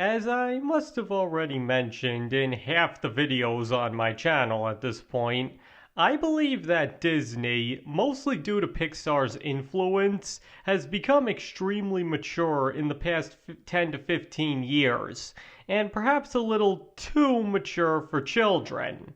As I must have already mentioned in half the videos on my channel at this point, I believe that Disney, mostly due to Pixar's influence, has become extremely mature in the past 10 to 15 years, and perhaps a little too mature for children.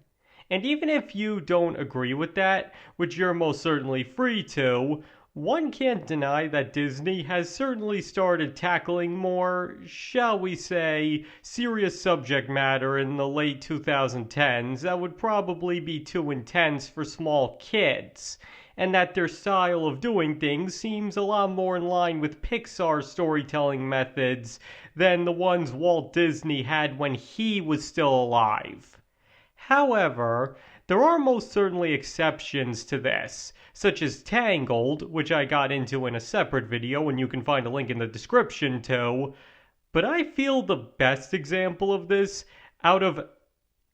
And even if you don't agree with that, which you're most certainly free to, one can't deny that Disney has certainly started tackling more, shall we say, serious subject matter in the late 2010s that would probably be too intense for small kids, and that their style of doing things seems a lot more in line with Pixar's storytelling methods than the ones Walt Disney had when he was still alive. However, there are most certainly exceptions to this, such as Tangled, which I got into in a separate video and you can find a link in the description too, but I feel the best example of this out of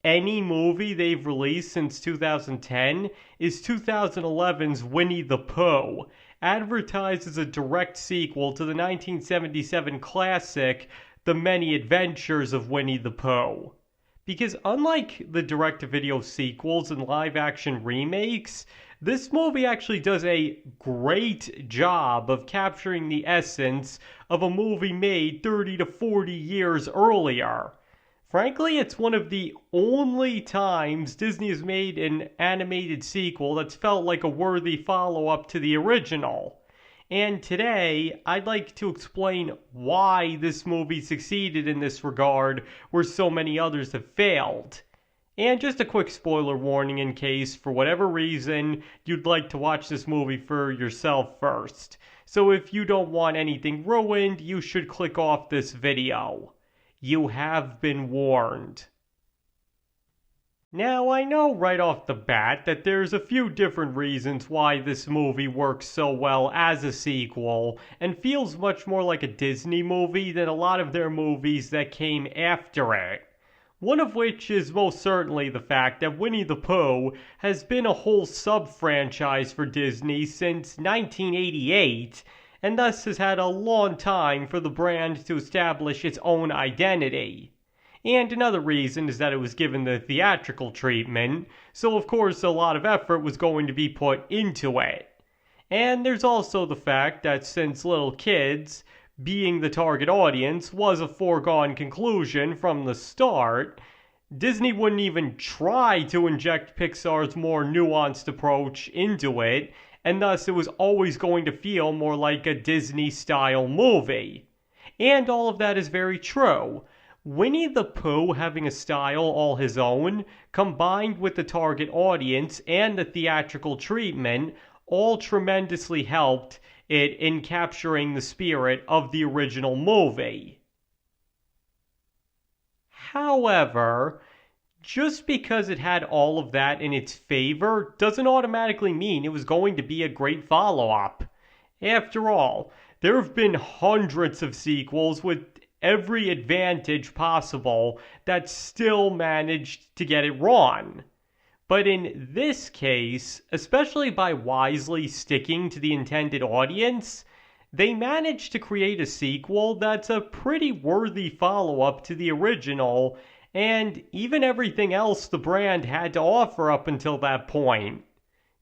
any movie they've released since 2010 is 2011's Winnie the Pooh, advertised as a direct sequel to the 1977 classic The Many Adventures of Winnie the Pooh. Because unlike the direct-to-video sequels and live-action remakes, this movie actually does a great job of capturing the essence of a movie made 30 to 40 years earlier. Frankly, it's one of the only times Disney has made an animated sequel that's felt like a worthy follow-up to the original. And today, I'd like to explain why this movie succeeded in this regard where so many others have failed. And just a quick spoiler warning in case, for whatever reason, you'd like to watch this movie for yourself first. So if you don't want anything ruined, you should click off this video. You have been warned. Now, I know right off the bat that there's a few different reasons why this movie works so well as a sequel and feels much more like a Disney movie than a lot of their movies that came after it. One of which is most certainly the fact that Winnie the Pooh has been a whole sub-franchise for Disney since 1988, and thus has had a long time for the brand to establish its own identity. And another reason is that it was given the theatrical treatment, so of course a lot of effort was going to be put into it. And there's also the fact that since little kids, being the target audience, was a foregone conclusion from the start, Disney wouldn't even try to inject Pixar's more nuanced approach into it, and thus it was always going to feel more like a Disney-style movie. And all of that is very true. Winnie the Pooh having a style all his own, combined with the target audience and the theatrical treatment, all tremendously helped it in capturing the spirit of the original movie. However, just because it had all of that in its favor doesn't automatically mean it was going to be a great follow-up. After all, there have been hundreds of sequels with every advantage possible that still managed to get it wrong. But in this case, especially by wisely sticking to the intended audience, they managed to create a sequel that's a pretty worthy follow-up to the original and even everything else the brand had to offer up until that point.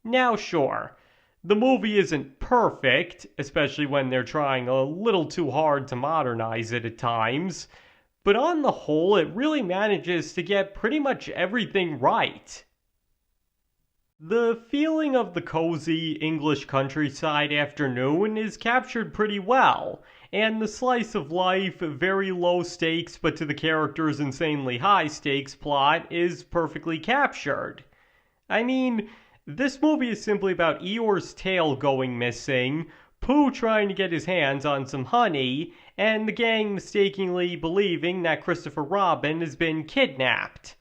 Now sure, the movie isn't perfect, especially when they're trying a little too hard to modernize it at times, but on the whole it really manages to get pretty much everything right. The feeling of the cozy English countryside afternoon is captured pretty well, and the slice of life, very low stakes but to the characters insanely high stakes plot is perfectly captured. I mean, this movie is simply about Eeyore's tail going missing, Pooh trying to get his hands on some honey, and the gang mistakenly believing that Christopher Robin has been kidnapped.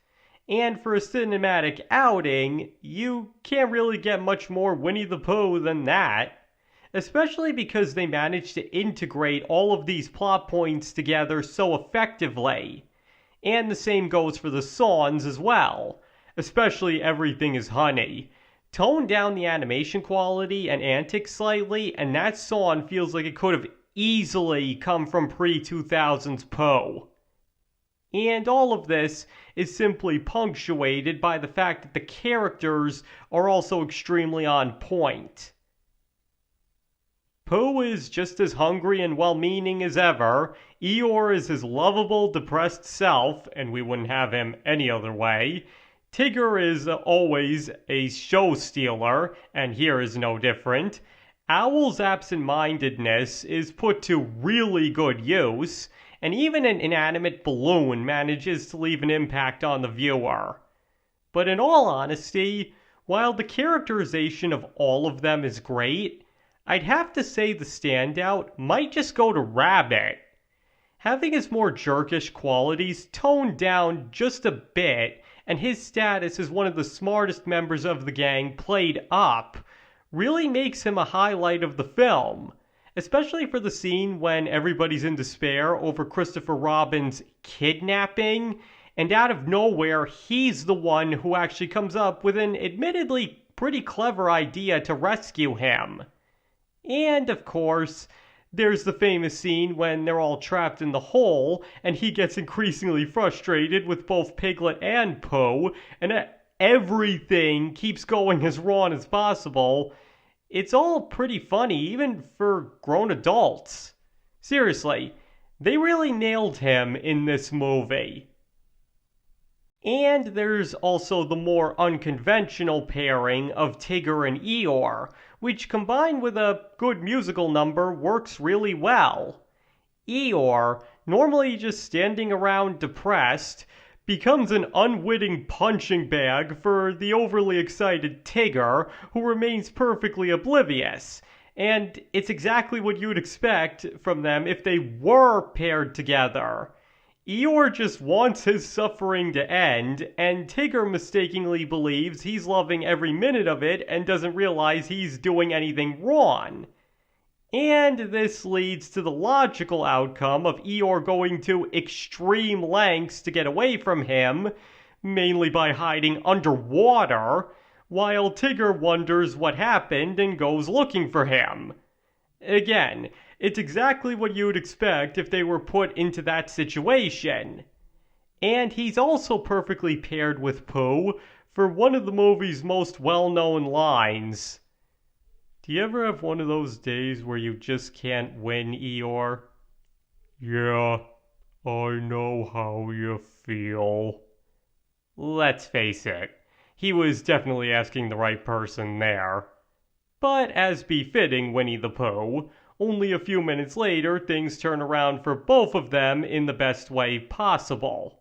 And for a cinematic outing, you can't really get much more Winnie the Pooh than that. Especially because they managed to integrate all of these plot points together so effectively. And the same goes for the songs as well. Especially Everything is Honey. Tone down the animation quality and antics slightly, and that song feels like it could have easily come from pre-2000s Pooh. And all of this is simply punctuated by the fact that the characters are also extremely on point. Pooh is just as hungry and well-meaning as ever. Eeyore is his lovable, depressed self, and we wouldn't have him any other way. Tigger is always a show stealer, and here is no different. Owl's absent-mindedness is put to really good use, and even an inanimate balloon manages to leave an impact on the viewer. But in all honesty, while the characterization of all of them is great, I'd have to say the standout might just go to Rabbit. Having his more jerkish qualities toned down just a bit, and his status as one of the smartest members of the gang played up, really makes him a highlight of the film, especially for the scene when everybody's in despair over Christopher Robin's kidnapping, and out of nowhere he's the one who actually comes up with an admittedly pretty clever idea to rescue him. And, of course, there's the famous scene when they're all trapped in the hole, and he gets increasingly frustrated with both Piglet and Pooh, and everything keeps going as wrong as possible. It's all pretty funny, even for grown adults. Seriously, they really nailed him in this movie. And there's also the more unconventional pairing of Tigger and Eeyore, which combined with a good musical number works really well. Eeyore, normally just standing around depressed, becomes an unwitting punching bag for the overly excited Tigger, who remains perfectly oblivious. And it's exactly what you'd expect from them if they were paired together. Eeyore just wants his suffering to end, and Tigger mistakenly believes he's loving every minute of it and doesn't realize he's doing anything wrong. And this leads to the logical outcome of Eeyore going to extreme lengths to get away from him, mainly by hiding underwater, while Tigger wonders what happened and goes looking for him. Again, it's exactly what you would expect if they were put into that situation. And he's also perfectly paired with Pooh for one of the movie's most well-known lines. Do you ever have one of those days where you just can't win, Eeyore? Yeah, I know how you feel. Let's face it, he was definitely asking the right person there. But as befitting Winnie the Pooh, only a few minutes later things turn around for both of them in the best way possible.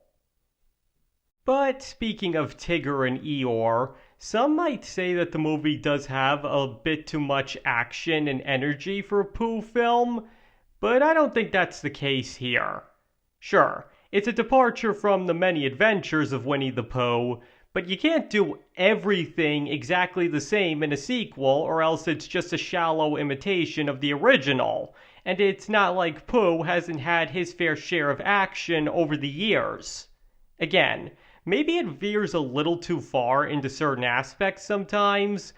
But speaking of Tigger and Eeyore, some might say that the movie does have a bit too much action and energy for a Pooh film, but I don't think that's the case here. Sure, it's a departure from the many adventures of Winnie the Pooh, but you can't do everything exactly the same in a sequel, or else it's just a shallow imitation of the original, and it's not like Pooh hasn't had his fair share of action over the years. Again, maybe it veers a little too far into certain aspects sometimes,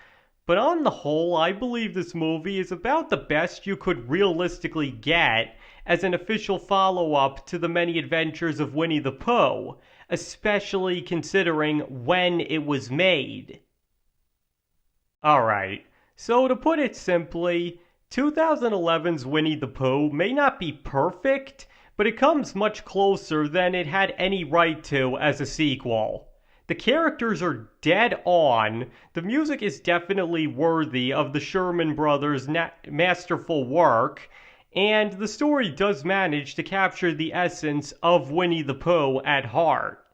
but on the whole, I believe this movie is about the best you could realistically get as an official follow-up to the many adventures of Winnie the Pooh, especially considering when it was made. Alright, so to put it simply, 2011's Winnie the Pooh may not be perfect, but it comes much closer than it had any right to as a sequel. The characters are dead on, the music is definitely worthy of the Sherman Brothers' masterful work, and the story does manage to capture the essence of Winnie the Pooh at heart.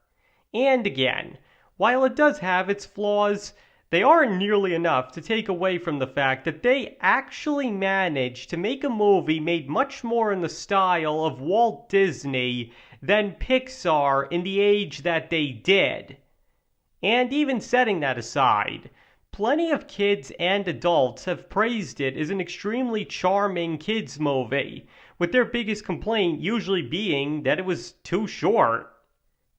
And again, while it does have its flaws, they aren't nearly enough to take away from the fact that they actually managed to make a movie made much more in the style of Walt Disney than Pixar in the age that they did. And even setting that aside, plenty of kids and adults have praised it as an extremely charming kids movie, with their biggest complaint usually being that it was too short.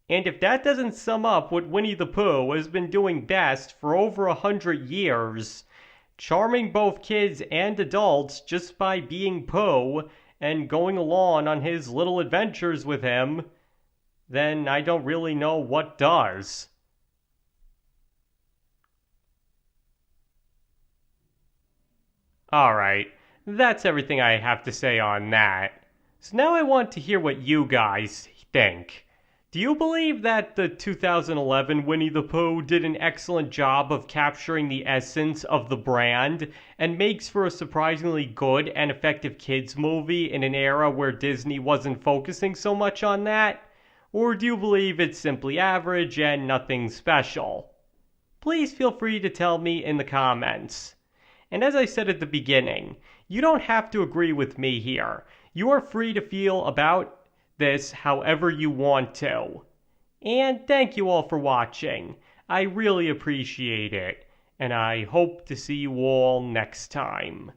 And if that doesn't sum up what Winnie the Pooh has been doing best for over 100 years, charming both kids and adults just by being Pooh and going along on his little adventures with him, then I don't really know what does. Alright, that's everything I have to say on that. So now I want to hear what you guys think. Do you believe that the 2011 Winnie the Pooh did an excellent job of capturing the essence of the brand and makes for a surprisingly good and effective kids movie in an era where Disney wasn't focusing so much on that? Or do you believe it's simply average and nothing special? Please feel free to tell me in the comments. And as I said at the beginning, you don't have to agree with me here. You are free to feel about this however you want to. And thank you all for watching. I really appreciate it. And I hope to see you all next time.